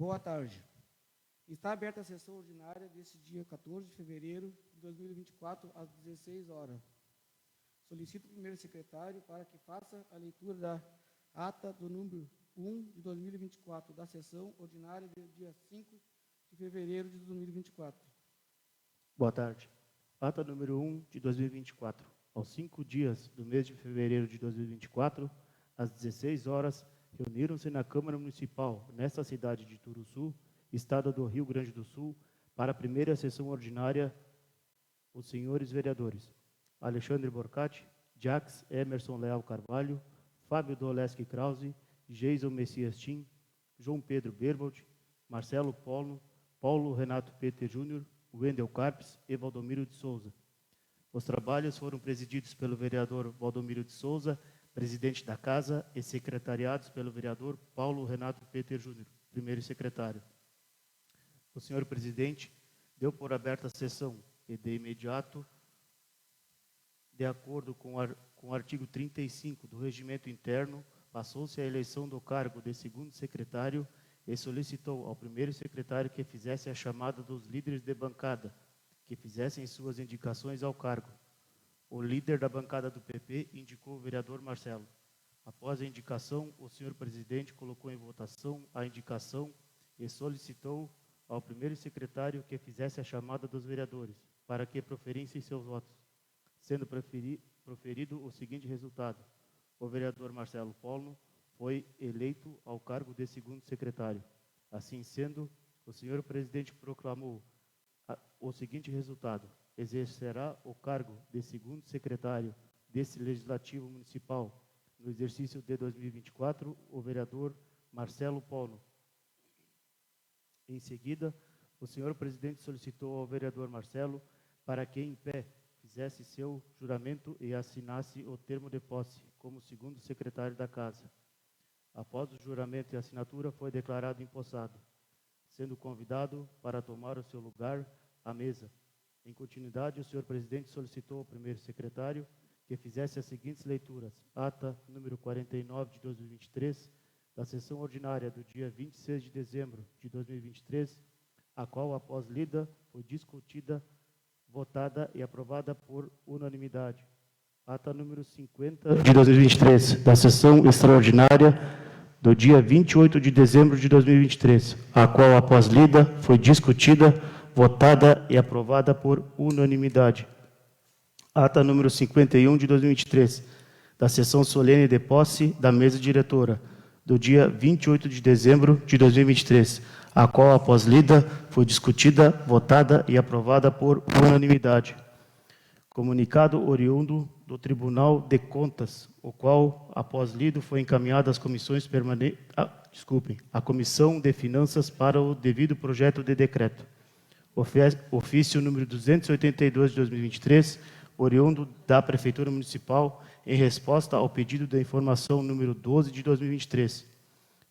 Boa tarde. Está aberta a sessão ordinária deste dia 14 de fevereiro de 2024, às 16 horas. Solicito o primeiro secretário para que faça a leitura da ata do número 1 de 2024, da sessão ordinária do dia 5 de fevereiro de 2024. Boa tarde. Ata número 1 de 2024. Aos 5 dias do mês de fevereiro de 2024, às 16 horas, reuniram-se na Câmara Municipal, nesta cidade de Turuçu, Estado do Rio Grande do Sul, para a primeira sessão ordinária, os senhores vereadores Alexandre Borcati, Jax Emerson Leal Carvalho, Fábio Doleski Krause, Geison Messias Tim, João Pedro Berbold, Marcelo Polo, Paulo Renato Peter Júnior, Wendel Carpes e Valdomiro de Souza. Os trabalhos foram presididos pelo vereador Valdomiro de Souza, presidente da Casa, e secretariados pelo vereador Paulo Renato Peter Júnior, primeiro secretário. O senhor presidente deu por aberta a sessão e, de imediato, de acordo com o artigo 35 do Regimento Interno, passou-se a eleição do cargo de segundo secretário e solicitou ao primeiro secretário que fizesse a chamada dos líderes de bancada, que fizessem suas indicações ao cargo. O líder da bancada do PP indicou o vereador Marcelo. Após a indicação, o senhor presidente colocou em votação a indicação e solicitou ao primeiro secretário que fizesse a chamada dos vereadores, para que proferissem seus votos, sendo proferido o seguinte resultado: o vereador Marcelo Polo foi eleito ao cargo de segundo secretário. Assim sendo, o senhor presidente proclamou o seguinte resultado: exercerá o cargo de segundo secretário desse Legislativo Municipal no exercício de 2024, o vereador Marcelo Polo. Em seguida, o senhor presidente solicitou ao vereador Marcelo para que, em pé, fizesse seu juramento e assinasse o termo de posse como segundo secretário da Casa. Após o juramento e assinatura, foi declarado empossado, sendo convidado para tomar o seu lugar à mesa. Em continuidade, o senhor presidente solicitou ao primeiro secretário que fizesse as seguintes leituras: ata número 49 de 2023, da sessão ordinária do dia 26 de dezembro de 2023, a qual, após lida, foi discutida, votada e aprovada por unanimidade. Ata número 50 de 2023, da sessão extraordinária do dia 28 de dezembro de 2023, a qual, após lida, foi discutida, votada e aprovada por unanimidade. Ata número 51 de 2023, da sessão solene de posse da mesa diretora, do dia 28 de dezembro de 2023, a qual, após lida, foi discutida, votada e aprovada por unanimidade. Comunicado oriundo do Tribunal de Contas, o qual, após lido, foi encaminhado às comissões permanentes, à Comissão de Finanças para o devido projeto de decreto. Ofício número 282 de 2023, oriundo da Prefeitura Municipal, em resposta ao pedido da informação número 12 de 2023.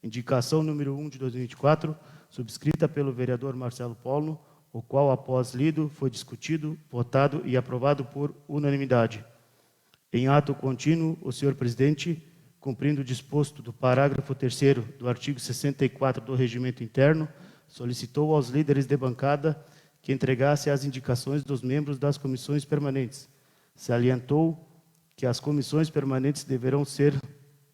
Indicação número 1 de 2024, subscrita pelo vereador Marcelo Polo, o qual, após lido, foi discutido, votado e aprovado por unanimidade. Em ato contínuo, o senhor presidente, cumprindo o disposto do parágrafo 3º do artigo 64 do Regimento Interno, solicitou aos líderes de bancada que entregasse as indicações dos membros das comissões permanentes. Salientou que as comissões permanentes deverão ser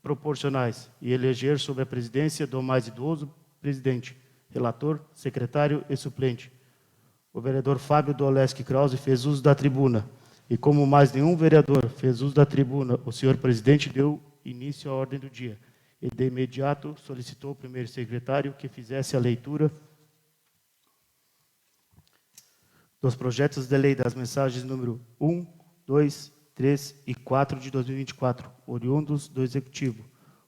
proporcionais e eleger sob a presidência do mais idoso presidente, relator, secretário e suplente. O vereador Fábio Doleski Krause fez uso da tribuna e, como mais nenhum vereador fez uso da tribuna, o senhor presidente deu início à ordem do dia e, de imediato, solicitou ao primeiro secretário que fizesse a leitura dos projetos de lei das mensagens número 1, 2, 3 e 4 de 2024, oriundos do Executivo,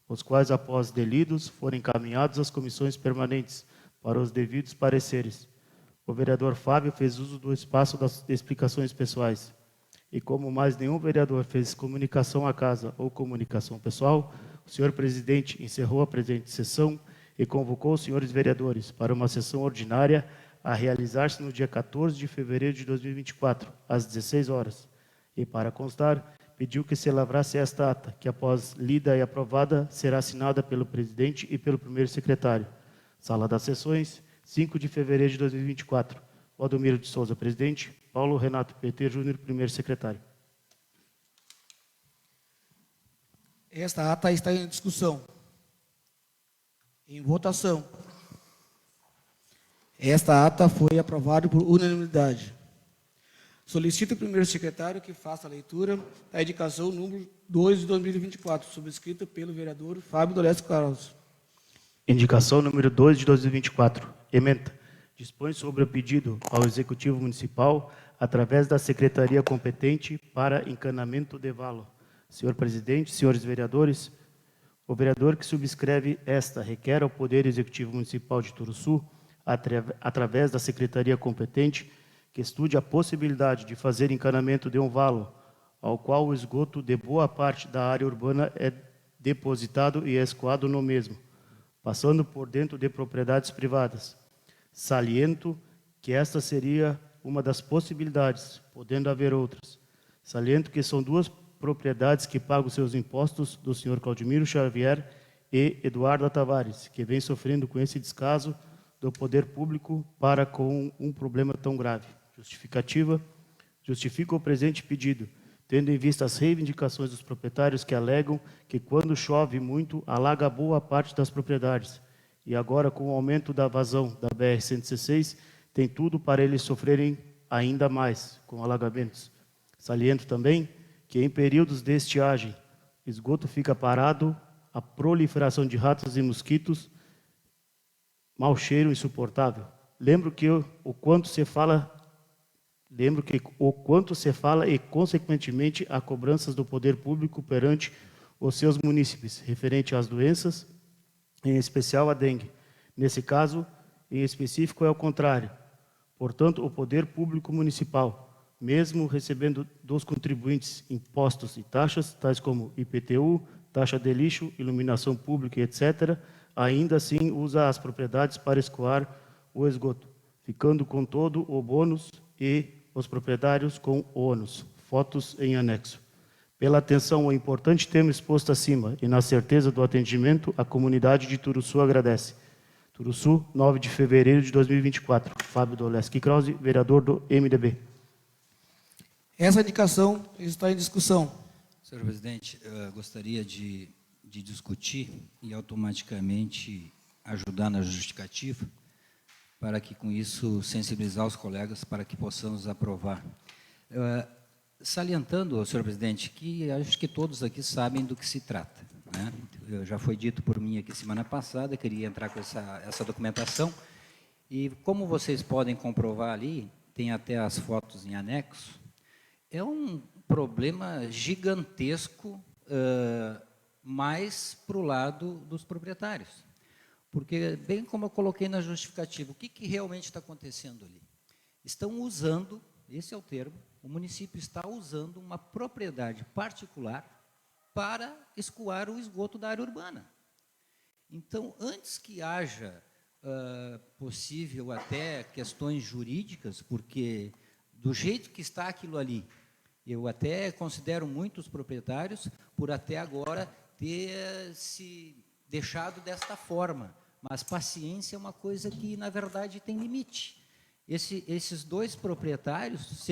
os quais, após delidos, foram encaminhados às comissões permanentes para os devidos pareceres. O vereador Fábio fez uso do espaço das explicações pessoais. E, como mais nenhum vereador fez comunicação à Casa ou comunicação pessoal, o senhor presidente encerrou a presente sessão e convocou os senhores vereadores para uma sessão ordinária a realizar-se no dia 14 de fevereiro de 2024, às 16 horas. E, para constar, pediu que se lavrasse esta ata, que, após lida e aprovada, será assinada pelo presidente e pelo primeiro secretário. Sala das Sessões, 5 de fevereiro de 2024. Valdomiro de Souza, presidente. Paulo Renato PT Júnior, primeiro secretário. Esta ata está em discussão. Em votação. Esta ata foi aprovada por unanimidade. Solicito ao primeiro secretário que faça a leitura da indicação número 2 de 2024, subscrita pelo vereador Fábio Dolesco Carlos. Indicação número 2 de 2024. Ementa. Dispõe sobre o pedido ao Executivo Municipal, através da Secretaria competente para encanamento de valo. Senhor presidente, senhores vereadores, o vereador que subscreve esta requer ao Poder Executivo Municipal de Turuçu, através da Secretaria competente, que estude a possibilidade de fazer encanamento de um valo, ao qual o esgoto de boa parte da área urbana é depositado e escoado no mesmo, passando por dentro de propriedades privadas. Saliento que esta seria uma das possibilidades, podendo haver outras. Saliento que são duas propriedades que pagam seus impostos do senhor Claudimiro Xavier e Eduardo Tavares, que vem sofrendo com esse descaso do poder público para com um problema tão grave. Justificativa. Justifica o presente pedido, tendo em vista as reivindicações dos proprietários que alegam que quando chove muito, alaga boa parte das propriedades. E agora, com o aumento da vazão da BR-116, tem tudo para eles sofrerem ainda mais com alagamentos. Saliento também que em períodos de estiagem, esgoto fica parado, a proliferação de ratos e mosquitos, mau cheiro insuportável. Lembro que o quanto se fala e, consequentemente, a cobranças do poder público perante os seus munícipes, referente às doenças, em especial a dengue. Nesse caso, em específico, é o contrário. Portanto, o poder público municipal, mesmo recebendo dos contribuintes impostos e taxas, tais como IPTU, taxa de lixo, iluminação pública, etc., ainda assim usa as propriedades para escoar o esgoto, ficando com todo o bônus e os proprietários com ônus. Fotos em anexo. Pela atenção ao importante tema exposto acima e na certeza do atendimento, a comunidade de Turuçu agradece. Turuçu, 9 de fevereiro de 2024. Fábio Doleschi Krause, vereador do MDB. Essa indicação está em discussão. Senhor presidente, eu gostaria de discutir e automaticamente ajudar na justificativa, para que com isso sensibilizar os colegas para que possamos aprovar. Salientando, senhor presidente, que acho que todos aqui sabem do que se trata, né? Já foi dito por mim aqui semana passada, queria entrar com essa documentação, e como vocês podem comprovar ali, tem até as fotos em anexo, é um problema gigantesco, mais para o lado dos proprietários. Porque, bem como eu coloquei na justificativa, o que realmente está acontecendo ali? Estão usando, esse é o termo, o município está usando uma propriedade particular para escoar o esgoto da área urbana. Então, antes que haja possível até questões jurídicas, porque do jeito que está aquilo ali, eu até considero muitos proprietários por até agora ter se deixado desta forma, mas paciência é uma coisa que, na verdade, tem limite. Esses dois proprietários,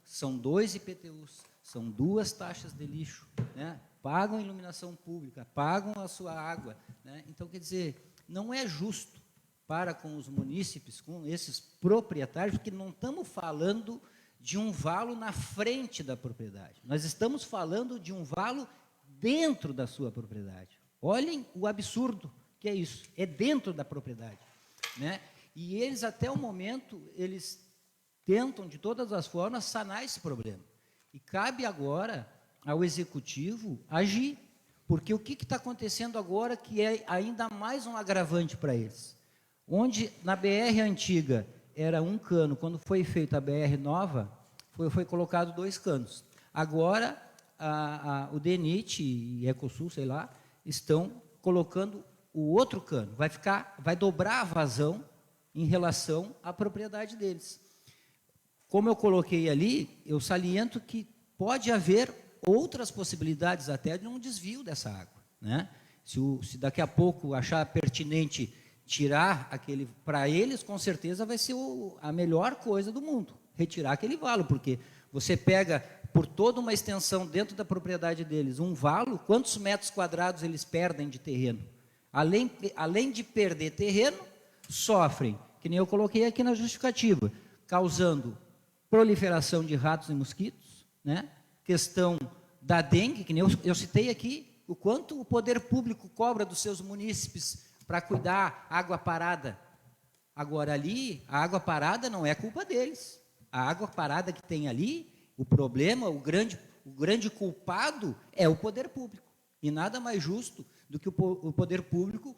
são 2 IPTUs, são 2 taxas de lixo, né? Pagam iluminação pública, pagam a sua água, né? Então, quer dizer, não é justo para com os munícipes, com esses proprietários, porque não estamos falando de um valo na frente da propriedade, nós estamos falando de um valo dentro da sua propriedade. Olhem o absurdo que é isso, é dentro da propriedade, né? E eles, até o momento, eles tentam, de todas as formas, sanar esse problema. E cabe agora ao Executivo agir, porque o que está acontecendo agora que é ainda mais um agravante para eles? Onde na BR antiga era um cano, quando foi feita a BR nova, foi colocado 2 canos. Agora, o DENIT e Ecosul, sei lá, estão colocando o outro cano. Vai dobrar a vazão em relação à propriedade deles. Como eu coloquei ali, eu saliento que pode haver outras possibilidades até de um desvio dessa água, né? Se daqui a pouco achar pertinente tirar aquele, para eles com certeza vai ser a melhor coisa do mundo, retirar aquele valo, porque você pega por toda uma extensão dentro da propriedade deles um valo, quantos metros quadrados eles perdem de terreno? Além de perder terreno, sofrem, que nem eu coloquei aqui na justificativa, causando proliferação de ratos e mosquitos, né? Questão da dengue, que nem eu citei aqui, o quanto o poder público cobra dos seus munícipes para cuidar água parada. Agora ali, a água parada não é culpa deles. A água parada que tem ali, o problema, o grande culpado é o poder público. E nada mais justo do que o poder público,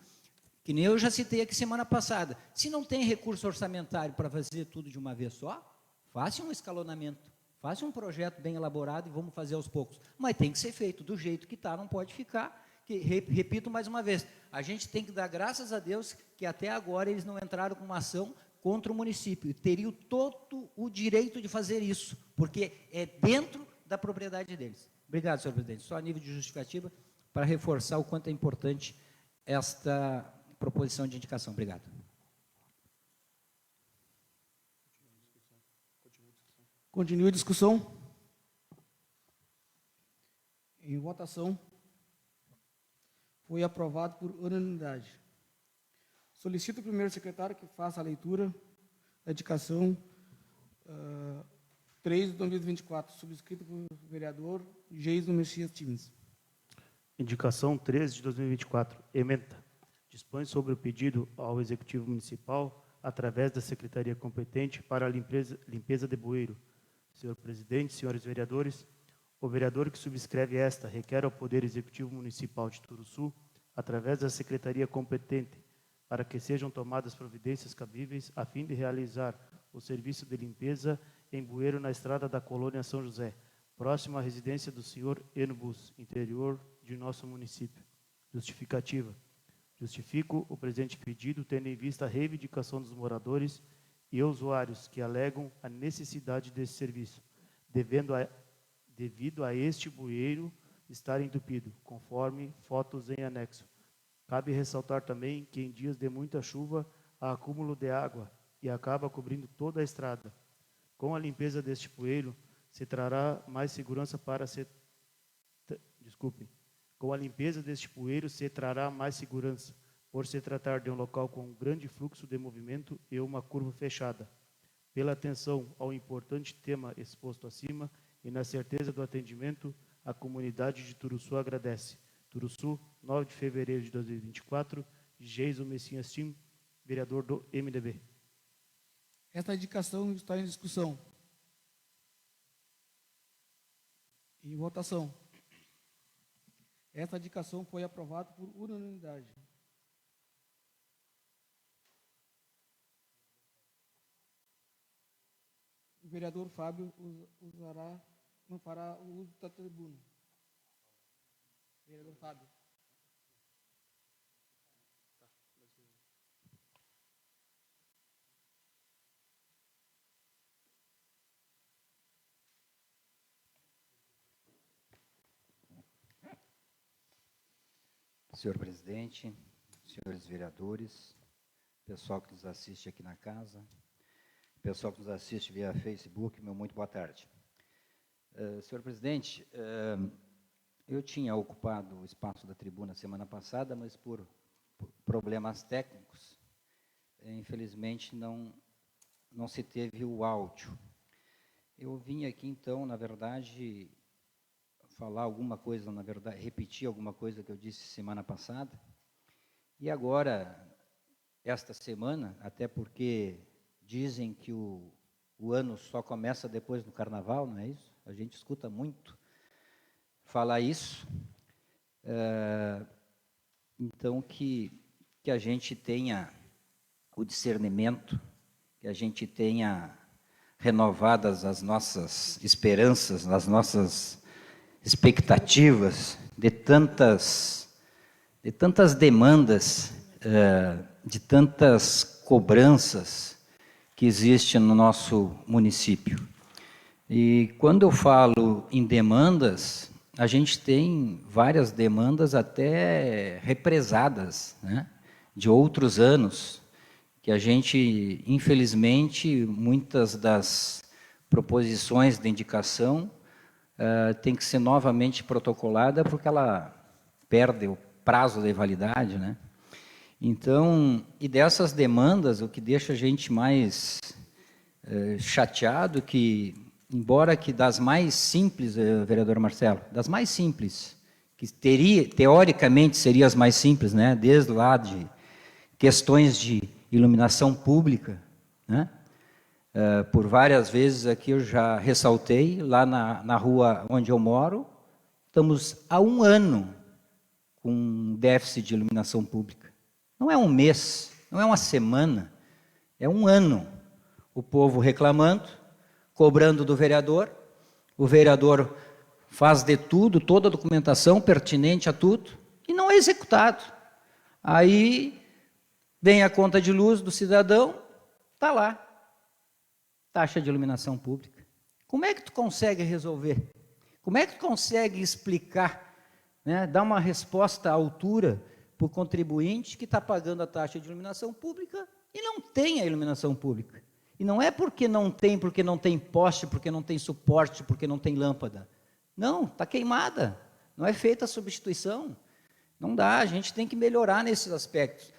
que nem eu já citei aqui semana passada. Se não tem recurso orçamentário para fazer tudo de uma vez só, faça um escalonamento, faça um projeto bem elaborado e vamos fazer aos poucos. Mas tem que ser feito do jeito que está, não pode ficar. Repito mais uma vez, a gente tem que dar graças a Deus que até agora eles não entraram com uma ação contra o município. E teriam todo o direito de fazer isso, porque é dentro da propriedade deles. Obrigado, senhor presidente. Só a nível de justificativa, para reforçar o quanto é importante esta proposição de indicação. Obrigado. Continue a discussão. Em votação. Foi aprovado por unanimidade. Solicito o primeiro secretário que faça a leitura da indicação 3 de 2024, subscrito pelo vereador Geison Messias Times. Indicação 13 de 2024. Ementa. Dispõe sobre o pedido ao Executivo Municipal, através da Secretaria competente, para a limpeza de bueiro. Senhor presidente, senhores vereadores, o vereador que subscreve esta requer ao Poder Executivo Municipal de Turuçu, através da Secretaria competente, para que sejam tomadas providências cabíveis a fim de realizar o serviço de limpeza em bueiro na estrada da Colônia São José, próximo à residência do senhor Enobus, interior de nosso município. Justificativa. Justifico o presente pedido, tendo em vista a reivindicação dos moradores e usuários que alegam a necessidade desse serviço, devido a este bueiro estar entupido, conforme fotos em anexo. Cabe ressaltar também que em dias de muita chuva há acúmulo de água e acaba cobrindo toda a estrada. Com a limpeza deste bueiro, se trará mais segurança para Com a limpeza deste bueiro se trará mais segurança, por se tratar de um local com um grande fluxo de movimento e uma curva fechada. Pela atenção ao importante tema exposto acima e na certeza do atendimento, a comunidade de Turuçu agradece. Turuçu, 9 de fevereiro de 2024, Geison Messias Tim, vereador do MDB. Esta indicação está em discussão. Em votação. Esta indicação foi aprovada por unanimidade. O vereador Fábio não fará o uso da tribuna. Vereador Fábio. Senhor presidente, senhores vereadores, pessoal que nos assiste aqui na casa, pessoal que nos assiste via Facebook, meu muito boa tarde. Senhor presidente, eu tinha ocupado o espaço da tribuna semana passada, mas por problemas técnicos, infelizmente não se teve o áudio. Eu vim aqui, então, na verdade, falar alguma coisa, na verdade, repetir alguma coisa que eu disse semana passada. E agora, esta semana, até porque dizem que o ano só começa depois do carnaval, não é isso? A gente escuta muito falar isso. Então, que a gente tenha o discernimento, que a gente tenha renovadas as nossas esperanças, as nossas expectativas de tantas demandas, de tantas cobranças que existem no nosso município. E quando eu falo em demandas, a gente tem várias demandas até represadas, né? de outros anos, que a gente, infelizmente, muitas das proposições de indicação tem que ser novamente protocolada porque ela perde o prazo de validade, né? Então, e dessas demandas, o que deixa a gente mais chateado, que, embora que das mais simples, vereador Marcelo, das mais simples, que teoricamente seriam as mais simples, né? Desde lá de questões de iluminação pública, né? Por várias vezes aqui eu já ressaltei, lá na rua onde eu moro, estamos há 1 ano com déficit de iluminação pública. Não é um mês, não é uma semana, é 1 ano. O povo reclamando, cobrando do vereador, o vereador faz de tudo, toda a documentação pertinente a tudo, e não é executado. Aí vem a conta de luz do cidadão, está lá, taxa de iluminação pública. Como é que tu consegue resolver? Como é que tu consegue explicar, né, dar uma resposta à altura para o contribuinte que está pagando a taxa de iluminação pública e não tem a iluminação pública? E não é porque não tem poste, porque não tem suporte, porque não tem lâmpada. Não, está queimada, não é feita a substituição. Não dá, a gente tem que melhorar nesses aspectos.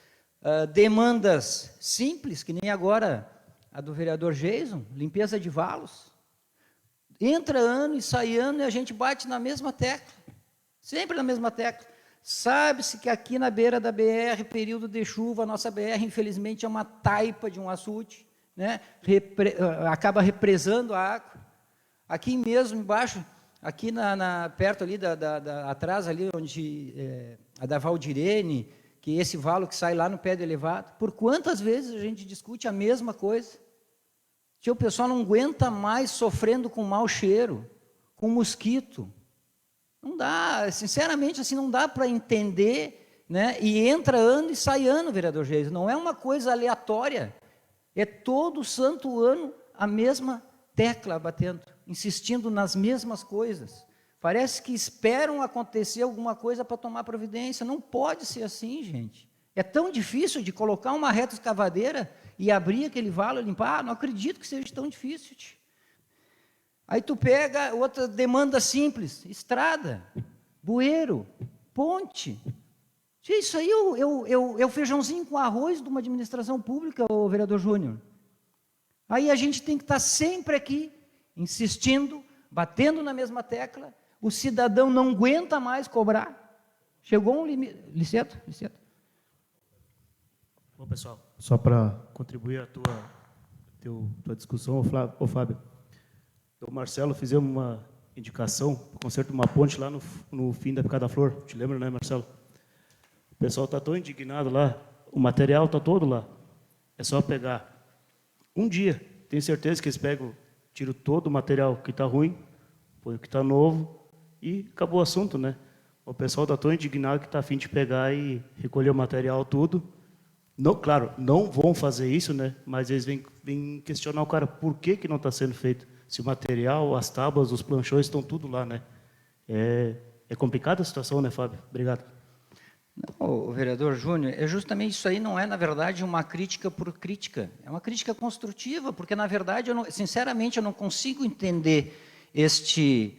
Demandas simples, que nem agora a do vereador Jason, limpeza de valos. Entra ano e sai ano e a gente bate na mesma tecla, sempre na mesma tecla. Sabe-se que aqui na beira da BR, período de chuva, a nossa BR, infelizmente, é uma taipa de um açude, né? Acaba represando a água. Aqui mesmo embaixo, aqui perto ali, atrás ali, onde a da Valdirene, que esse valo que sai lá no pé do elevado, por quantas vezes a gente discute a mesma coisa? Que o pessoal não aguenta mais sofrendo com mau cheiro, com mosquito. Não dá, sinceramente, assim, não dá para entender, né? E entra ano e sai ano, vereador Geis. Não é uma coisa aleatória. É todo santo ano a mesma tecla batendo, insistindo nas mesmas coisas. Parece que esperam acontecer alguma coisa para tomar providência. Não pode ser assim, gente. É tão difícil de colocar uma reta escavadeira e abrir aquele valo e limpar. Não acredito que seja tão difícil. Tio. Aí tu pega outra demanda simples, estrada, bueiro, ponte. Tio, isso aí é o feijãozinho com arroz de uma administração pública, o vereador Júnior. Aí a gente tem que estar sempre aqui, insistindo, batendo na mesma tecla. O cidadão não aguenta mais cobrar. Chegou um limite. Liceto. Bom, pessoal, só para contribuir a tua discussão, ô Fábio, o Marcelo fizemos uma indicação para o conserto de uma ponte lá no fim da Picada Flor. Te lembra, né, Marcelo? O pessoal está tão indignado lá, o material está todo lá. É só pegar. Um dia, tenho certeza que eles tiram todo o material que está ruim, põe o que está novo e acabou o assunto, né? O pessoal está tão indignado que está a fim de pegar e recolher o material tudo. Não, claro, não vão fazer isso, né? Mas eles vêm questionar o cara por que não está sendo feito. Se o material, as tábuas, os planchões estão tudo lá, né? É complicada a situação, né, Fábio? Obrigado. Não, o vereador Júnior, é justamente isso aí, não é, na verdade, uma crítica por crítica. É uma crítica construtiva, porque, na verdade, sinceramente, eu não consigo entender este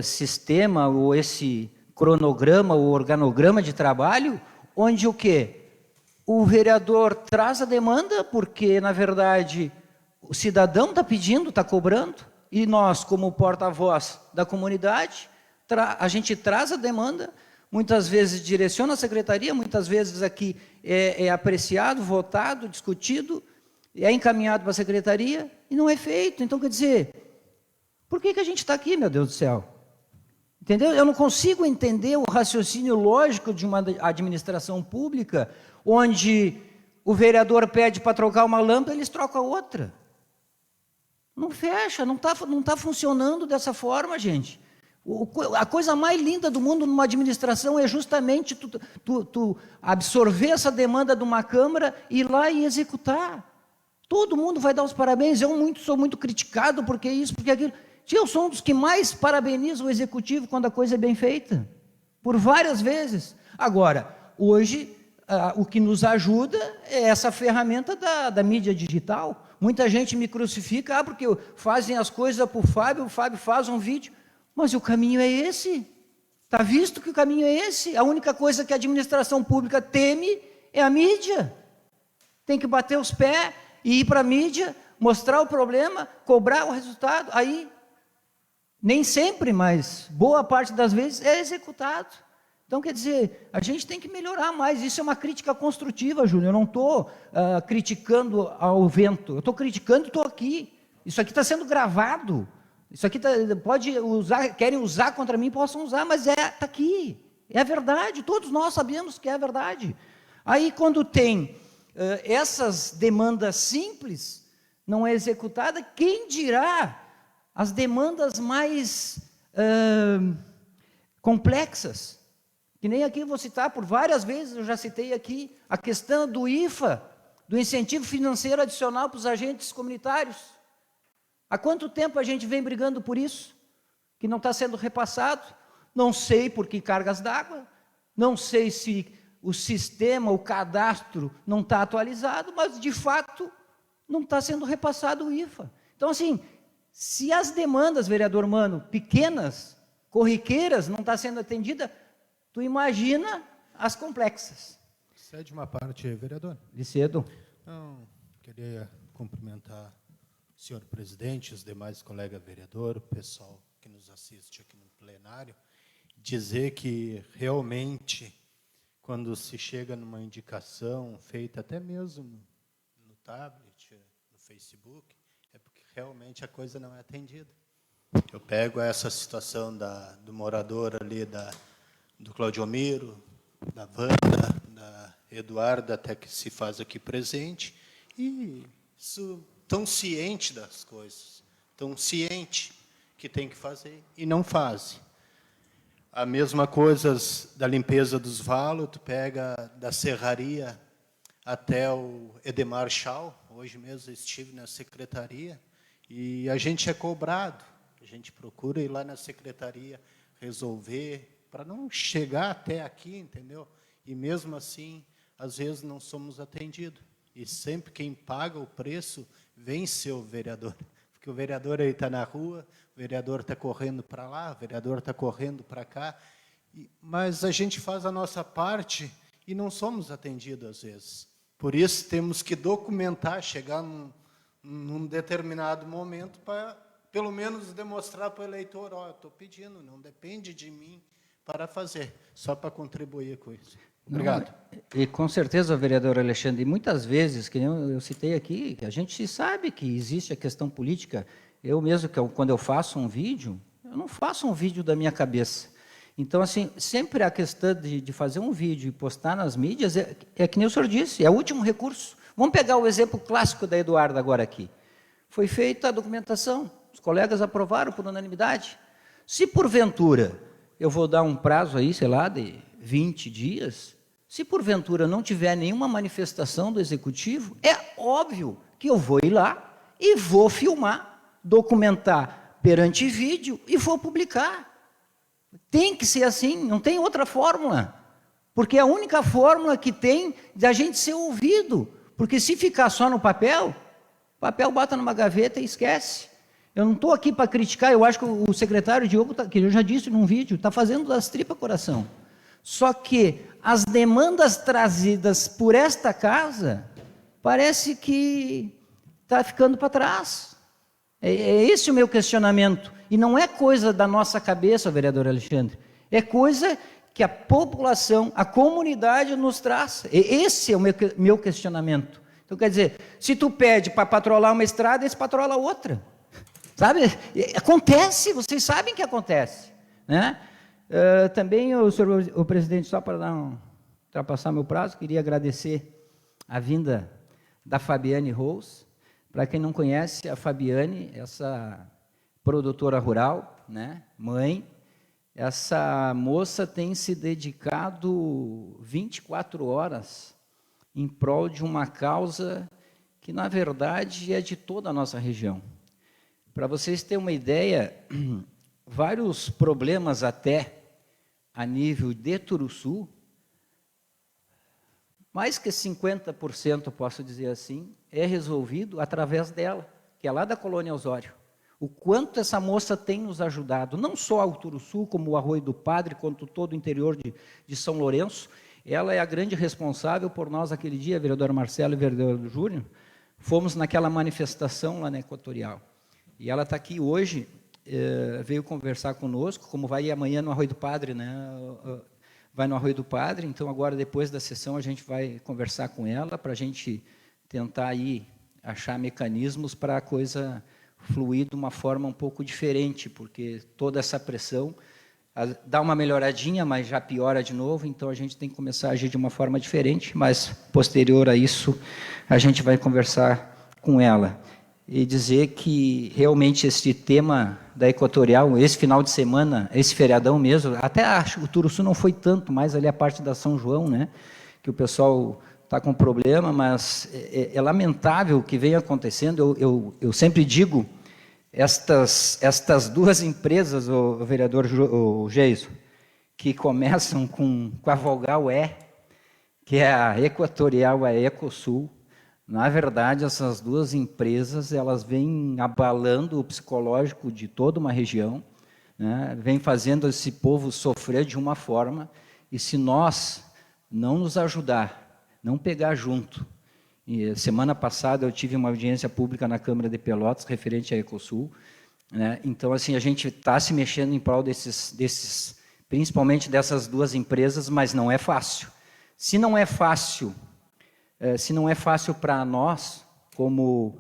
sistema ou esse cronograma ou organograma de trabalho, onde o quê? O vereador traz a demanda, porque, na verdade, o cidadão está pedindo, está cobrando, e nós, como porta-voz da comunidade, a gente traz a demanda, muitas vezes direciona a secretaria, muitas vezes aqui é apreciado, votado, discutido, é encaminhado para a secretaria, e não é feito. Então, quer dizer, por que a gente está aqui, meu Deus do céu? Entendeu? Eu não consigo entender o raciocínio lógico de uma administração pública, onde o vereador pede para trocar uma lâmpada, eles trocam outra. Não fecha, não tá funcionando dessa forma, gente. A coisa mais linda do mundo numa administração é justamente tu absorver essa demanda de uma Câmara e ir lá e executar. Todo mundo vai dar os parabéns. Eu sou muito criticado porque isso, porque aquilo. Eu sou um dos que mais parabenizo o Executivo quando a coisa é bem feita. Por várias vezes. Agora, hoje, o que nos ajuda é essa ferramenta da mídia digital. Muita gente me crucifica, porque fazem as coisas para o Fábio faz um vídeo, mas o caminho é esse. Está visto que o caminho é esse. A única coisa que a administração pública teme é a mídia. Tem que bater os pés e ir para a mídia, mostrar o problema, cobrar o resultado. Aí, nem sempre, mas boa parte das vezes é executado. Então, quer dizer, a gente tem que melhorar mais. Isso é uma crítica construtiva, Júnior. Eu não estou criticando ao vento. Eu estou criticando e estou aqui. Isso aqui está sendo gravado. Isso aqui pode usar, querem usar contra mim, possam usar, mas está aqui. É a verdade. Todos nós sabemos que é a verdade. Aí, quando tem essas demandas simples, não é executada, quem dirá as demandas mais complexas? Que nem aqui eu vou citar por várias vezes, eu já citei aqui, a questão do IFA, do incentivo financeiro adicional para os agentes comunitários. Há quanto tempo a gente vem brigando por isso? Que não está sendo repassado? Não sei por que cargas d'água, não sei se o sistema, o cadastro não está atualizado, mas de fato não está sendo repassado o IFA. Então assim, se as demandas, vereador Mano, pequenas, corriqueiras, não está sendo atendida, tu imagina as complexas. Cede uma parte, vereador. De cedo. Não, queria cumprimentar o senhor presidente, os demais colegas vereadores, o pessoal que nos assiste aqui no plenário, dizer que realmente, quando se chega numa indicação feita até mesmo no tablet, no Facebook, é porque realmente a coisa não é atendida. Eu pego essa situação do morador ali do Claudiomiro, da Wanda, da Eduarda, até que se faz aqui presente, e tão ciente das coisas, tão ciente que tem que fazer, e não fazem. A mesma coisa da limpeza dos valos, tu pega da serraria até o Edemar Schau, hoje mesmo estive na secretaria, e a gente é cobrado, a gente procura ir lá na secretaria resolver, para não chegar até aqui, entendeu? E mesmo assim, às vezes não somos atendidos. E sempre quem paga o preço vem ser o vereador. Porque o vereador está na rua, o vereador está correndo para lá, o vereador está correndo para cá. Mas a gente faz a nossa parte e não somos atendidos às vezes. Por isso temos que documentar, chegar num determinado momento para, pelo menos, demonstrar para o eleitor, ó, estou pedindo, não depende de mim, para fazer, só para contribuir com isso. Obrigado. Não, e com certeza, vereador Alexandre, e muitas vezes, que eu citei aqui, que a gente sabe que existe a questão política. Eu mesmo, quando eu faço um vídeo, eu não faço um vídeo da minha cabeça. Então, assim, sempre a questão de fazer um vídeo e postar nas mídias, é que nem o senhor disse, é o último recurso. Vamos pegar o exemplo clássico da Eduarda agora aqui. Foi feita a documentação, os colegas aprovaram por unanimidade. Se, porventura, eu vou dar um prazo aí, sei lá, de 20 dias, se porventura não tiver nenhuma manifestação do Executivo, é óbvio que eu vou ir lá e vou filmar, documentar perante vídeo e vou publicar. Tem que ser assim, não tem outra fórmula, porque é a única fórmula que tem de a gente ser ouvido, porque se ficar só no papel bota numa gaveta e esquece. Eu não estou aqui para criticar, eu acho que o secretário Diogo, que eu já disse num vídeo, está fazendo das tripas coração. Só que as demandas trazidas por esta casa, parece que está ficando para trás. É esse o meu questionamento. E não é coisa da nossa cabeça, vereador Alexandre, é coisa que a população, a comunidade nos traz. Esse é o meu questionamento. Então, quer dizer, se tu pede para patrolar uma estrada, eles patrolam outra. Sabe? Acontece, vocês sabem que acontece. Né? Também, o presidente, só para ultrapassar meu prazo, queria agradecer a vinda da Fabiane Rose. Para quem não conhece, a Fabiane, essa produtora rural, né, mãe, essa moça tem se dedicado 24 horas em prol de uma causa que, na verdade, é de toda a nossa região. Para vocês terem uma ideia, vários problemas até a nível de Turuçu mais que 50%, posso dizer assim, é resolvido através dela, que é lá da Colônia Osório. O quanto essa moça tem nos ajudado, não só ao Turuçu, como o Arroio do Padre, quanto todo o interior de São Lourenço. Ela é a grande responsável por nós, aquele dia, vereador Marcelo e vereador Júnior, fomos naquela manifestação lá na Equatorial. E ela está aqui hoje, veio conversar conosco, como vai ir amanhã no Arroio do Padre, né? Vai no Arroio do Padre, então agora, depois da sessão, a gente vai conversar com ela para a gente tentar aí achar mecanismos para a coisa fluir de uma forma um pouco diferente, porque toda essa pressão dá uma melhoradinha, mas já piora de novo, então a gente tem que começar a agir de uma forma diferente, mas posterior a isso, a gente vai conversar com ela. E dizer que realmente esse tema da Equatorial, esse final de semana, esse feriadão mesmo, até acho que o Turuçu não foi tanto, mas ali a parte da São João, né, que o pessoal está com problema, mas é lamentável o que vem acontecendo. Eu sempre digo, estas duas empresas, o vereador Geiso, que começam com a vogal E, que é a Equatorial e a Ecosul, na verdade, essas duas empresas, elas vêm abalando o psicológico de toda uma região, né? Vêm fazendo esse povo sofrer de uma forma, e se nós não nos ajudar, não pegar junto. E semana passada eu tive uma audiência pública na Câmara de Pelotas, referente à Ecosul, né? Então, assim, a gente está se mexendo em prol desses, principalmente dessas duas empresas, mas não é fácil. Se não é fácil para nós, como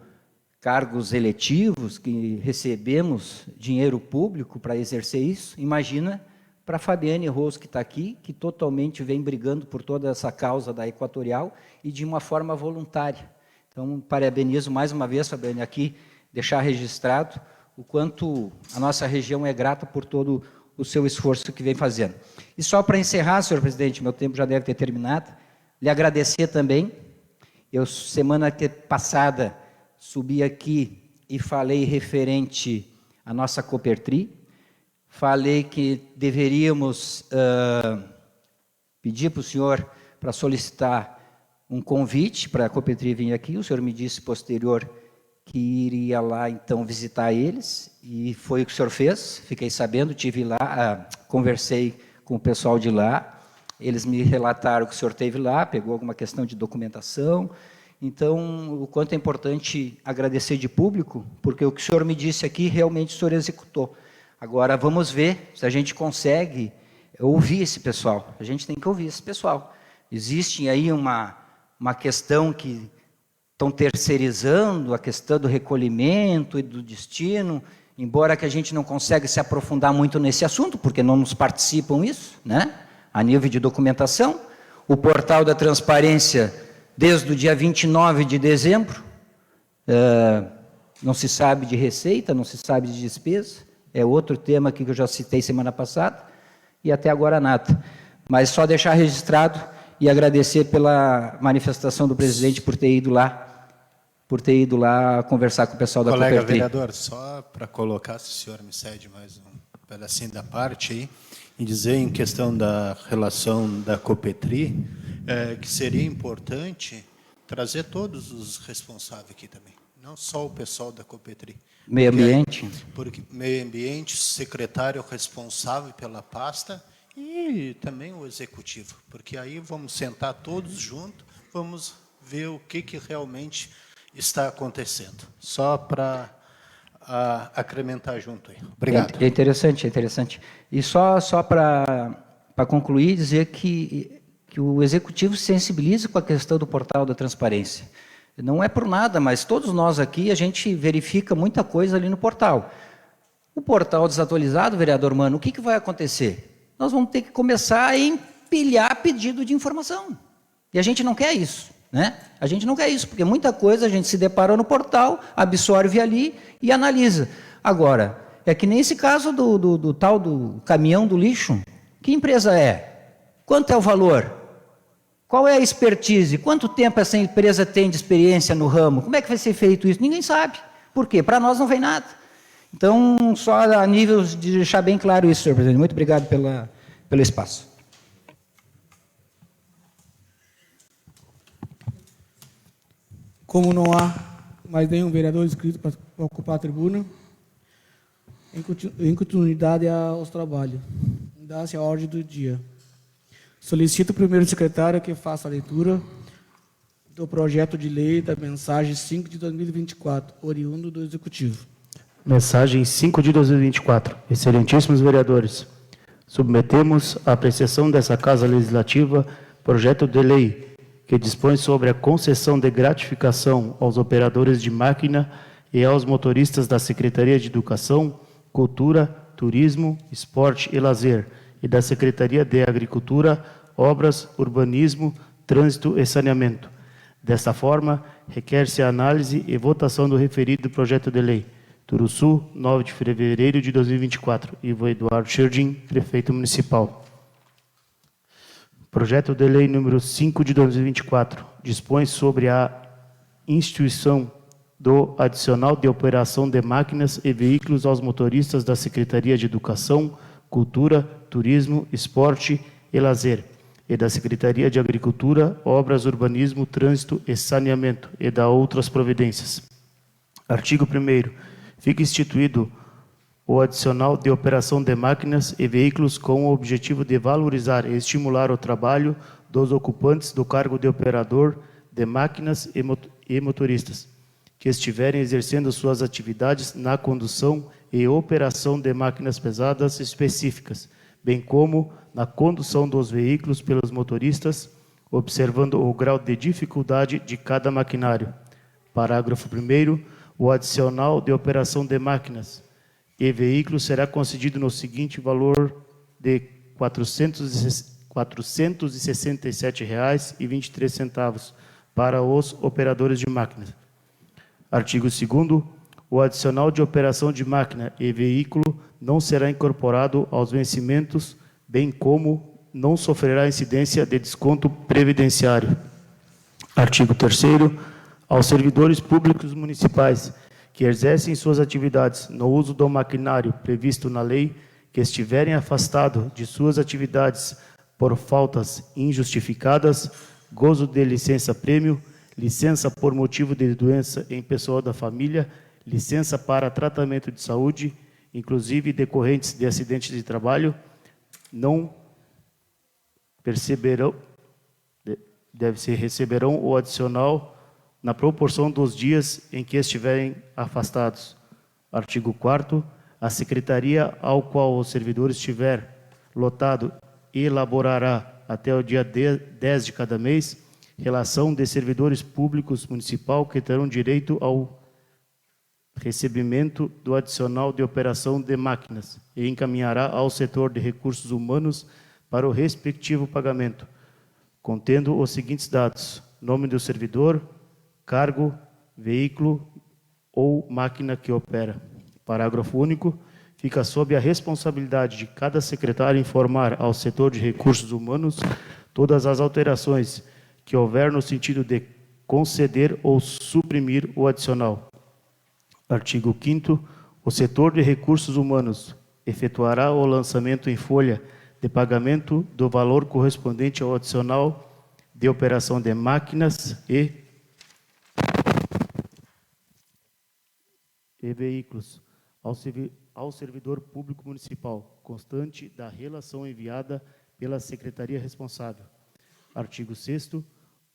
cargos eletivos, que recebemos dinheiro público para exercer isso, imagina para a Fabiane Rose, que está aqui, que totalmente vem brigando por toda essa causa da Equatorial e de uma forma voluntária. Então, parabenizo mais uma vez, Fabiane, aqui, deixar registrado o quanto a nossa região é grata por todo o seu esforço que vem fazendo. E só para encerrar, senhor presidente, meu tempo já deve ter terminado, lhe agradecer também. Eu, semana passada, subi aqui e falei referente à nossa Copertri, falei que deveríamos pedir para o senhor para solicitar um convite para a Copertri vir aqui. O senhor me disse posterior que iria lá, então, visitar eles, e foi o que o senhor fez, fiquei sabendo, estive lá, conversei com o pessoal de lá, eles me relataram que o senhor esteve lá, pegou alguma questão de documentação. Então, o quanto é importante agradecer de público, porque o que o senhor me disse aqui, realmente o senhor executou. Agora, vamos ver se a gente consegue ouvir esse pessoal. A gente tem que ouvir esse pessoal. Existe aí uma questão que estão terceirizando, a questão do recolhimento e do destino, embora que a gente não consiga se aprofundar muito nesse assunto, porque não nos participam isso, né? A nível de documentação. O portal da transparência, desde o dia 29 de dezembro, não se sabe de receita, não se sabe de despesa, é outro tema que eu já citei semana passada, e até agora nada. Mas só deixar registrado e agradecer pela manifestação do presidente por ter ido lá conversar com o pessoal da Copertri. Colega vereador, só para colocar, se o senhor me cede mais um pedacinho da parte aí, e dizer em questão da relação da Copertri, que seria importante trazer todos os responsáveis aqui também, não só o pessoal da Copertri. Meio ambiente. Porque meio ambiente, secretário responsável pela pasta e também o executivo, porque aí vamos sentar todos juntos, vamos ver o que realmente está acontecendo. Só para acrementar junto aí. Obrigado. É interessante, é interessante. E só para concluir, dizer que o executivo se sensibiliza com a questão do portal da transparência. Não é por nada, mas todos nós aqui, a gente verifica muita coisa ali no portal. O portal desatualizado, vereador Mano, o que vai acontecer? Nós vamos ter que começar a empilhar pedido de informação. E a gente não quer isso, né? A gente não quer isso, porque muita coisa a gente se deparou no portal, absorve ali e analisa. Agora, é que nem esse caso do tal do caminhão do lixo. Que empresa é? Quanto é o valor? Qual é a expertise? Quanto tempo essa empresa tem de experiência no ramo? Como é que vai ser feito isso? Ninguém sabe. Por quê? Para nós não vem nada. Então, só a nível de deixar bem claro isso, senhor presidente. Muito obrigado pelo espaço. Como não há mais nenhum vereador inscrito para ocupar a tribuna, em continuidade aos trabalhos, dá-se a ordem do dia. Solicito o primeiro secretário que faça a leitura do projeto de lei da mensagem 5 de 2024, oriundo do Executivo. Mensagem 5 de 2024. Excelentíssimos vereadores, submetemos à apreciação dessa Casa Legislativa projeto de lei que dispõe sobre a concessão de gratificação aos operadores de máquina e aos motoristas da Secretaria de Educação, Cultura, Turismo, Esporte e Lazer e da Secretaria de Agricultura, Obras, Urbanismo, Trânsito e Saneamento. Desta forma, requer-se a análise e votação do referido projeto de lei. Turuçu, 9 de fevereiro de 2024. Ivo Eduardo Scherdim, Prefeito Municipal. Projeto de lei número 5 de 2024 dispõe sobre a instituição do adicional de operação de máquinas e veículos aos motoristas da Secretaria de Educação, Cultura, Turismo, Esporte e Lazer e da Secretaria de Agricultura, Obras, Urbanismo, Trânsito e Saneamento e da outras providências. Artigo 1º. Fica instituído o adicional de operação de máquinas e veículos com o objetivo de valorizar e estimular o trabalho dos ocupantes do cargo de operador de máquinas e motoristas, que estiverem exercendo suas atividades na condução e operação de máquinas pesadas específicas, bem como na condução dos veículos pelos motoristas, observando o grau de dificuldade de cada maquinário. Parágrafo 1º. O adicional de operação de máquinas e veículos será concedido no seguinte valor de R$ 467,23 para os operadores de máquinas. Artigo 2º. O adicional de operação de máquina e veículo não será incorporado aos vencimentos, bem como não sofrerá incidência de desconto previdenciário. Artigo 3º. Aos servidores públicos municipais que exercem suas atividades no uso do maquinário previsto na lei, que estiverem afastados de suas atividades por faltas injustificadas, gozo de licença-prêmio, licença por motivo de doença em pessoa da família, licença para tratamento de saúde, inclusive decorrentes de acidentes de trabalho, não receberão o adicional na proporção dos dias em que estiverem afastados. Artigo 4º. A secretaria ao qual o servidor estiver lotado elaborará até o dia 10 de cada mês relação de servidores públicos municipal que terão direito ao recebimento do adicional de operação de máquinas e encaminhará ao setor de recursos humanos para o respectivo pagamento, contendo os seguintes dados: nome do servidor, cargo, veículo ou máquina que opera. Parágrafo único. Fica sob a responsabilidade de cada secretário informar ao setor de recursos humanos todas as alterações que houver no sentido de conceder ou suprimir o adicional. Artigo 5º. O setor de recursos humanos efetuará o lançamento em folha de pagamento do valor correspondente ao adicional de operação de máquinas e veículos ao servidor público municipal, constante da relação enviada pela secretaria responsável. Artigo 6º.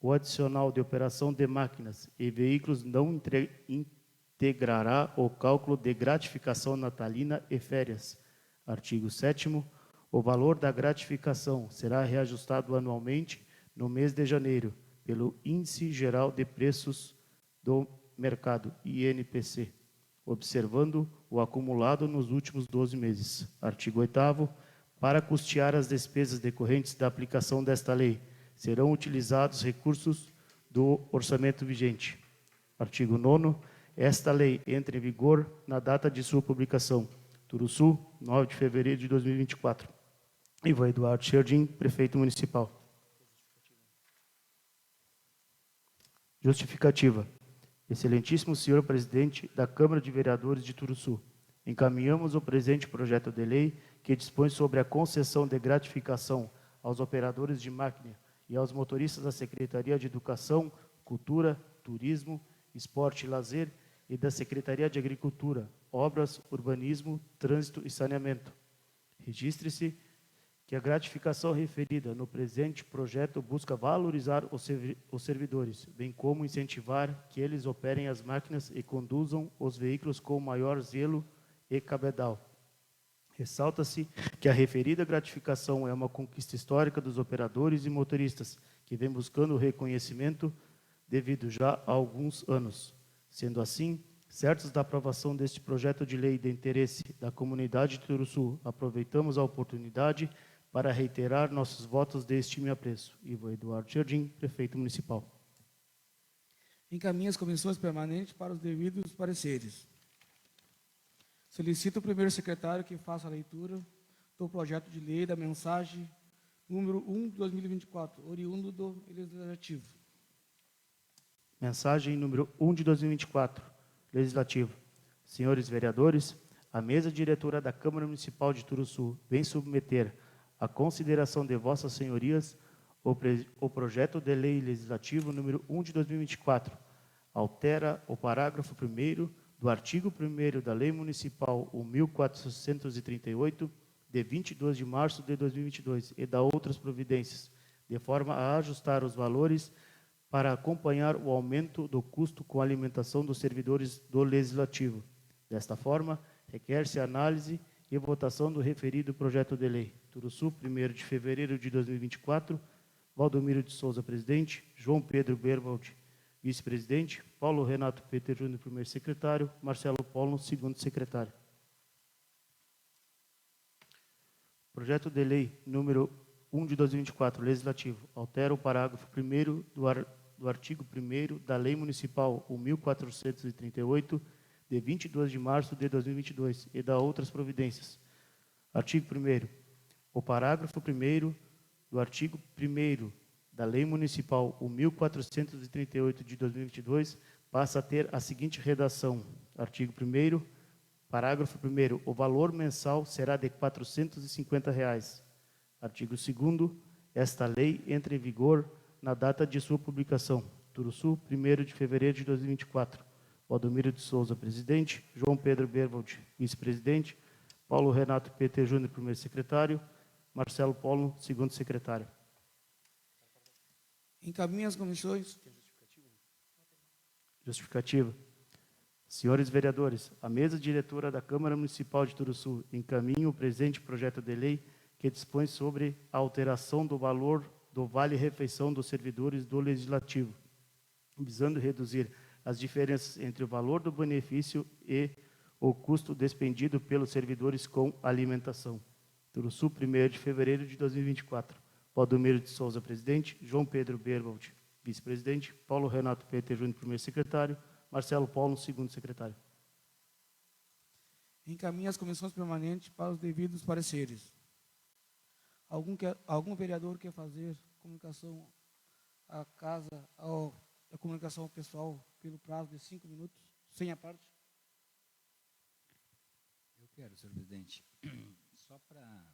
O adicional de operação de máquinas e veículos não integrará o cálculo de gratificação natalina e férias. Artigo 7º. O valor da gratificação será reajustado anualmente no mês de janeiro pelo Índice Geral de Preços do Mercado, INPC, observando o acumulado nos últimos 12 meses. Artigo 8º. Para custear as despesas decorrentes da aplicação desta lei, serão utilizados recursos do orçamento vigente. Artigo 9º. Esta lei entra em vigor na data de sua publicação. Turuçu, 9 de fevereiro de 2024. Ivo Eduardo Scherdim, Prefeito Municipal. Justificativa. Excelentíssimo senhor presidente da Câmara de Vereadores de Turuçu, encaminhamos o presente projeto de lei que dispõe sobre a concessão de gratificação aos operadores de máquina e aos motoristas da Secretaria de Educação, Cultura, Turismo, Esporte e Lazer e da Secretaria de Agricultura, Obras, Urbanismo, Trânsito e Saneamento. Registre-se que a gratificação referida no presente projeto busca valorizar os servidores, bem como incentivar que eles operem as máquinas e conduzam os veículos com maior zelo e cabedal. Ressalta-se que a referida gratificação é uma conquista histórica dos operadores e motoristas, que vem buscando o reconhecimento devido já há alguns anos. Sendo assim, certos da aprovação deste projeto de lei de interesse da comunidade de Turuçu, aproveitamos a oportunidade para reiterar nossos votos de estima e apreço. Ivo Eduardo Jardim, Prefeito Municipal. Encaminha as comissões permanentes para os devidos pareceres. Solicito o primeiro secretário que faça a leitura do projeto de lei da mensagem número 1 de 2024, oriundo do Legislativo. Mensagem número 1 de 2024, Legislativo. Senhores vereadores, a mesa diretora da Câmara Municipal de Turuçu vem submeter à consideração de vossas senhorias o projeto de lei legislativo número 1 de 2024. Altera o parágrafo 1º do artigo 1º da Lei Municipal 1438, de 22 de março de 2022, e da outras providências, de forma a ajustar os valores para acompanhar o aumento do custo com a alimentação dos servidores do Legislativo. Desta forma, requer-se análise e votação do referido projeto de lei. Turuçu, 1º de fevereiro de 2024, Valdomiro de Souza, presidente, João Pedro Berwald, vice-presidente, Paulo Renato Peter Júnior, primeiro secretário, Marcelo Paulo, segundo secretário. Projeto de lei número 1 de 2024, legislativo, altera o parágrafo 1º do artigo 1º da Lei Municipal 1438, de 22 de março de 2022, e da outras providências. Artigo 1º. O parágrafo 1º do artigo 1º da Lei Municipal 1438 de 2022 passa a ter a seguinte redação. Artigo 1º, parágrafo 1º, o valor mensal será de R$ 450. Artigo 2º, esta lei entra em vigor na data de sua publicação. Turuçu, 1º de fevereiro de 2024. Valdomiro de Souza, presidente, João Pedro Berwald, vice-presidente, Paulo Renato Peter Júnior, primeiro secretário, Marcelo Paulo, segundo secretário. Encaminha as comissões. Justificativa. Senhores vereadores, a mesa diretora da Câmara Municipal de Turuçu encaminha o presente projeto de lei que dispõe sobre a alteração do valor do vale-refeição dos servidores do Legislativo, visando reduzir as diferenças entre o valor do benefício e o custo despendido pelos servidores com alimentação. Turuçu, 1º de fevereiro de 2024. Valdomiro de Souza, presidente, João Pedro Berwald, vice-presidente, Paulo Renato Peter Júnior, primeiro secretário, Marcelo Paulo, segundo secretário. Encaminha as comissões permanentes para os devidos pareceres. Algum vereador quer fazer comunicação à casa, a comunicação ao pessoal pelo prazo de 5 minutos, sem a parte? Eu quero, senhor presidente. Só para,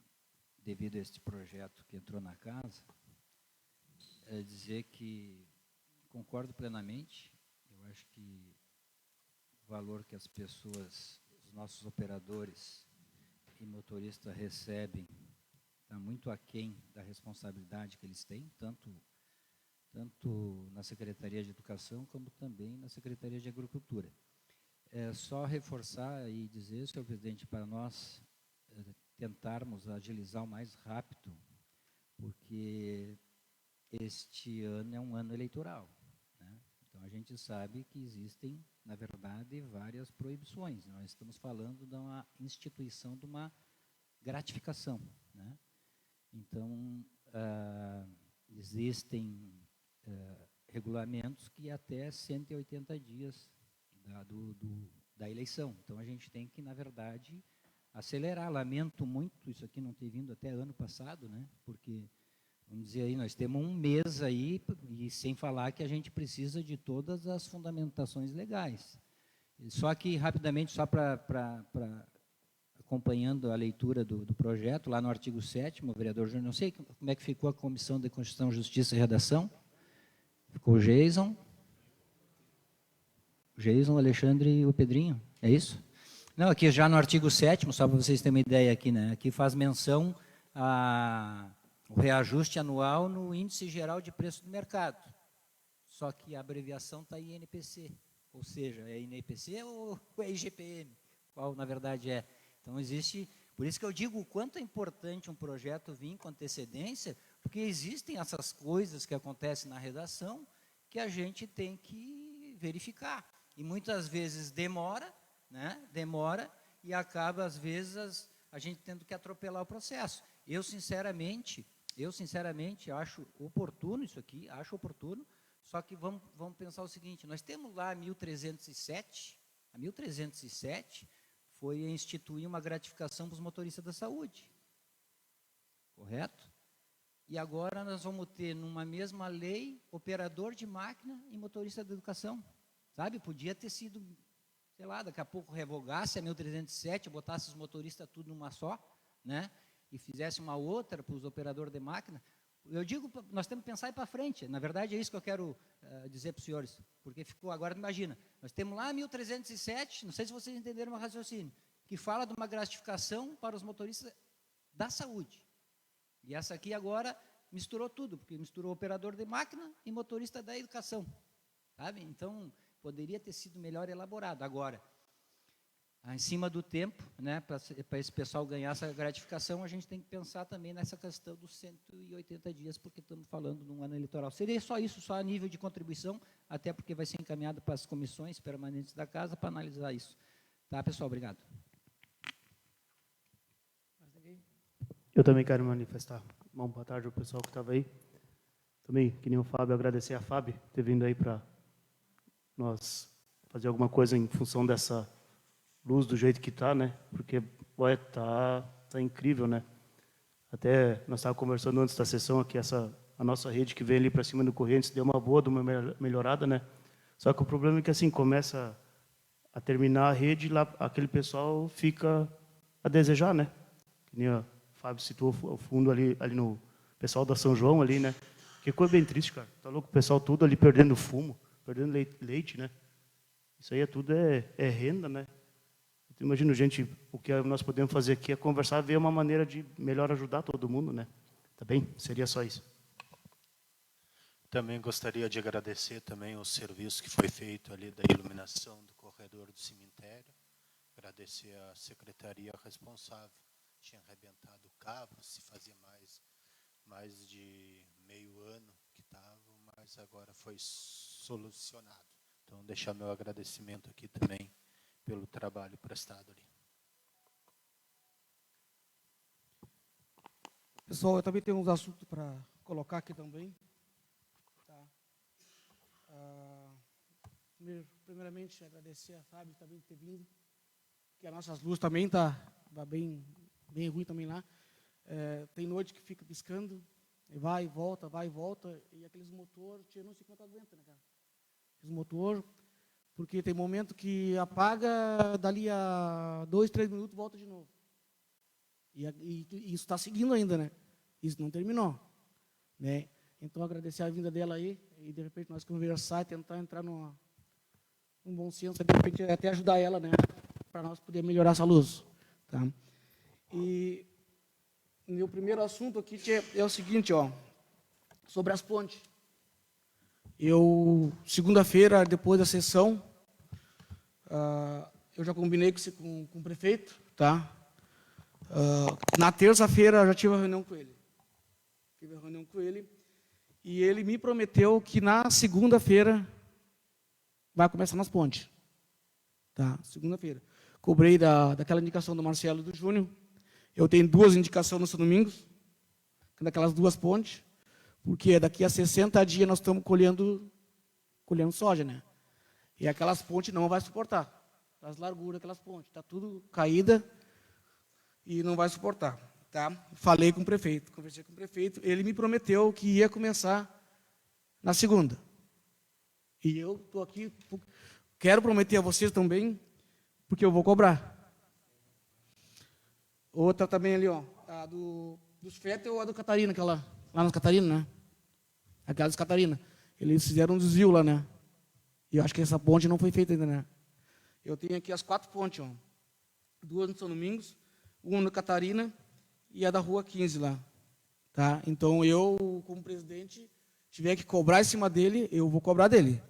devido a este projeto que entrou na casa, dizer que concordo plenamente. Eu acho que o valor que as pessoas, os nossos operadores e motoristas recebem está muito aquém da responsabilidade que eles têm, tanto na Secretaria de Educação como também na Secretaria de Agricultura. É só reforçar e dizer, senhor presidente, para nós tentarmos agilizar o mais rápido, porque este ano é um ano eleitoral, né? Então, a gente sabe que existem, na verdade, várias proibições. Nós estamos falando de uma instituição de uma gratificação, né? Então, existem regulamentos que até 180 dias da eleição. Então, a gente tem que, na verdade, acelerar. Lamento muito isso aqui não ter vindo até ano passado, né? Porque, vamos dizer aí, nós temos um mês aí, e sem falar que a gente precisa de todas as fundamentações legais. Só que, rapidamente, só para acompanhando a leitura do projeto, lá no artigo 7º, o vereador Júnior, não sei como é que ficou a Comissão de Constituição, Justiça e Redação. Ficou o Jason. Geison, o Alexandre e o Pedrinho, é isso? Não, aqui já no artigo 7º, só para vocês terem uma ideia aqui, né? Aqui faz menção o reajuste anual no índice geral de preço do mercado. Só que a abreviação está INPC, ou seja, é INPC ou é IGPM, qual na verdade é. Então existe, por isso que eu digo o quanto é importante um projeto vir com antecedência, porque existem essas coisas que acontecem na redação que a gente tem que verificar. E muitas vezes demora, né? Demora e acaba, às vezes, a gente tendo que atropelar o processo. Eu, sinceramente, acho oportuno isso aqui, acho oportuno, só que vamos pensar o seguinte, nós temos lá a 1307 foi instituir uma gratificação para os motoristas da saúde, correto? E agora nós vamos ter, numa mesma lei, operador de máquina e motorista da educação, sabe? Podia ter sido, sei lá, daqui a pouco revogasse a 1307, botasse os motoristas tudo numa só, né? E fizesse uma outra para os operadores de máquina. Eu digo, nós temos que pensar aí para frente. Na verdade, é isso que eu quero dizer para os senhores. Porque ficou, agora imagina, nós temos lá 1307, não sei se vocês entenderam o meu raciocínio, que fala de uma gratificação para os motoristas da saúde. E essa aqui agora misturou tudo, porque misturou operador de máquina e motorista da educação. Sabe? Então, poderia ter sido melhor elaborado. Agora, em cima do tempo, né, para esse pessoal ganhar essa gratificação, a gente tem que pensar também nessa questão dos 180 dias, porque estamos falando de um ano eleitoral. Seria só isso, só a nível de contribuição, até porque vai ser encaminhado para as comissões permanentes da casa para analisar isso. Tá, pessoal? Obrigado. Eu também quero manifestar uma boa tarde ao pessoal que estava aí. Também, que nem o Fábio, agradecer a Fábio ter vindo aí para nós fazer alguma coisa em função dessa luz do jeito que está, né? Porque, olha, tá incrível, né? Até nós estávamos conversando antes da sessão aqui, a nossa rede que vem ali para cima do Correntes deu uma boa, de uma melhorada, né? Só que o problema é que, assim, começa a terminar a rede, lá aquele pessoal fica a desejar, né? Que nem o Fábio citou o fundo ali no pessoal da São João ali, né? Que coisa bem triste, cara. Tá louco? O pessoal tudo ali perdendo fumo, perdendo leite, né? Isso aí tudo é renda, né? Então, imagina, gente, o que nós podemos fazer aqui é conversar, ver uma maneira de melhor ajudar todo mundo, né? Tá bem? Seria só isso. Também gostaria de agradecer também o serviço que foi feito ali da iluminação do corredor do cemitério. Agradecer a secretaria responsável. Tinha arrebentado o cabo, se fazia mais de meio ano que estava, mas agora foi solucionado. Então, deixar meu agradecimento aqui também pelo trabalho prestado ali. Pessoal, eu também tenho uns assuntos para colocar aqui também. Tá. Primeiramente, agradecer a Fábio também por ter vindo, que as nossas luzes também tá bem ruim também lá. Tem noite que fica piscando, e vai e volta, e aqueles motores, não sei quanto aguenta, né, cara? Os motores, porque tem momento que apaga, dali a 2, 3 minutos, volta de novo. E isso está seguindo ainda, né? Isso não terminou, né? Então, agradecer a vinda dela aí, e de repente nós conversar e tentar entrar num bom senso, de repente até ajudar ela, né? Para nós poder melhorar essa luz, tá? E meu primeiro assunto aqui é o seguinte, ó, sobre as pontes. Segunda-feira, depois da sessão, eu já combinei com o prefeito, tá? Na terça-feira, eu já tive uma reunião com ele. E ele me prometeu que na segunda-feira vai começar nas pontes. Tá? Segunda-feira. Cobrei daquela indicação do Marcelo e do Júnior. Eu tenho 2 indicações no São Domingos, daquelas 2 pontes, porque daqui a 60 dias nós estamos colhendo soja, né? E aquelas pontes não vai suportar. As larguras daquelas pontes, está tudo caída e não vai suportar. Tá? Falei com o prefeito, conversei com o prefeito, ele me prometeu que ia começar na segunda. E eu estou aqui, quero prometer a vocês também, porque eu vou cobrar. Outra também ali, ó, a dos Fetter ou a do Catarina, aquela, lá nas Catarina, né? Aquela das Catarina. Eles fizeram um desvio lá, né? E eu acho que essa ponte não foi feita ainda, né? Eu tenho aqui as 4 pontes, ó. 2 no São Domingos, uma na Catarina e a da Rua 15 lá. Tá? Então, eu, como presidente, tiver que cobrar em cima dele, eu vou cobrar dele.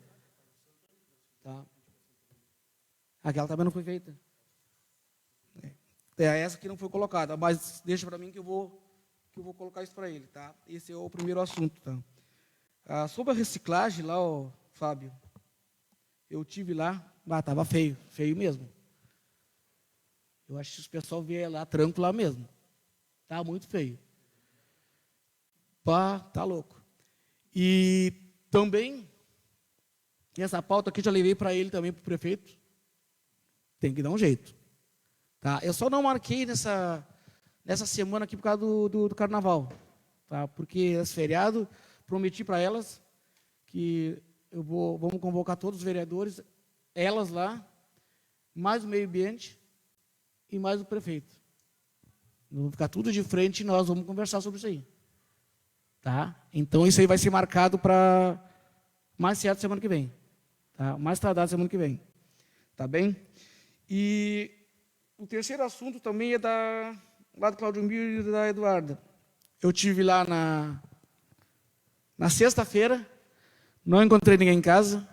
Tá? Aquela também não foi feita. É essa que não foi colocada, mas deixa para mim que eu vou colocar isso para ele. Tá? Esse é o primeiro assunto. Tá? Sobre a reciclagem lá, ó, Fábio, eu tive lá, estava feio, feio mesmo. Eu acho que se o pessoal vier lá, tranco lá mesmo. Tá muito feio. Pá, tá louco. E também, essa pauta aqui já levei para ele também, para o prefeito. Tem que dar um jeito. Tá? Eu só não marquei nessa semana aqui por causa do carnaval. Tá? Porque esse feriado, prometi para elas que vamos convocar todos os vereadores, elas lá, mais o meio ambiente e mais o prefeito. Vamos ficar tudo de frente e nós vamos conversar sobre isso aí. Tá? Então, isso aí vai ser marcado para mais certo semana que vem. Tá? Mais tardado semana que vem. Tá bem? E o terceiro assunto também é lá do Claudio Miro e da Eduarda. Eu tive lá na sexta-feira, não encontrei ninguém em casa,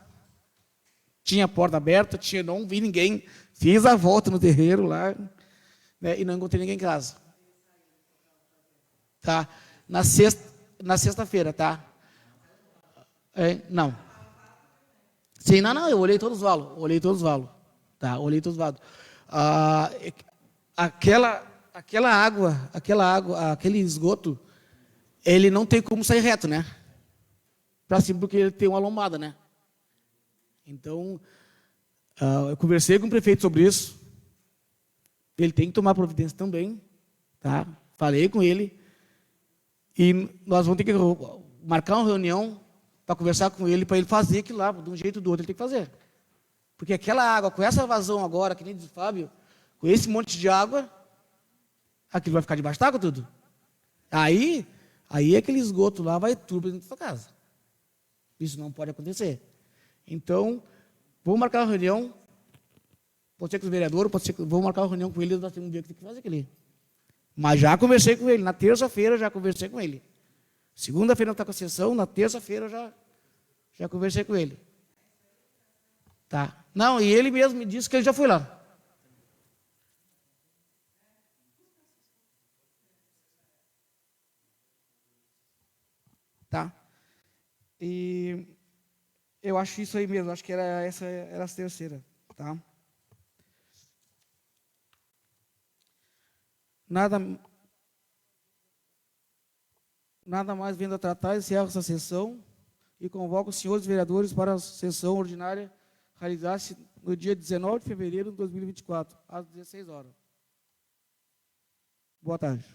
tinha a porta aberta, não vi ninguém, fiz a volta no terreiro lá, né, e não encontrei ninguém em casa. Tá? Na sexta-feira, tá? Não. Sim, não, eu olhei todos os valos. Tá, olhei todos os valos. Aquela água, aquele esgoto, ele não tem como sair reto, né? Para cima, porque ele tem uma lombada, né? Então, eu conversei com o prefeito sobre isso. Ele tem que tomar providência também, tá? Falei com ele. E nós vamos ter que marcar uma reunião para conversar com ele, para ele fazer aquilo lá, de um jeito ou do outro, ele tem que fazer. Porque aquela água, com essa vazão agora, que nem diz o Fábio, com esse monte de água, aquilo vai ficar debaixo d'água tudo. Aí aquele esgoto lá vai tudo para dentro da sua casa. Isso não pode acontecer. Então, vamos marcar uma reunião, pode ser com os vereadores, vamos marcar uma reunião com ele, nós temos um dia que tem que fazer aquilo. Mas já conversei com ele, na terça-feira já conversei com ele. Segunda-feira não está com a sessão, na terça-feira já conversei com ele. Tá. Não, e ele mesmo me disse que ele já foi lá. Tá. E eu acho isso aí mesmo, acho que essa era a terceira. Tá. Nada mais vendo a tratar, encerro essa sessão e convoco os senhores vereadores para a sessão ordinária realizar-se no dia 19 de fevereiro de 2024, às 16 horas. Boa tarde.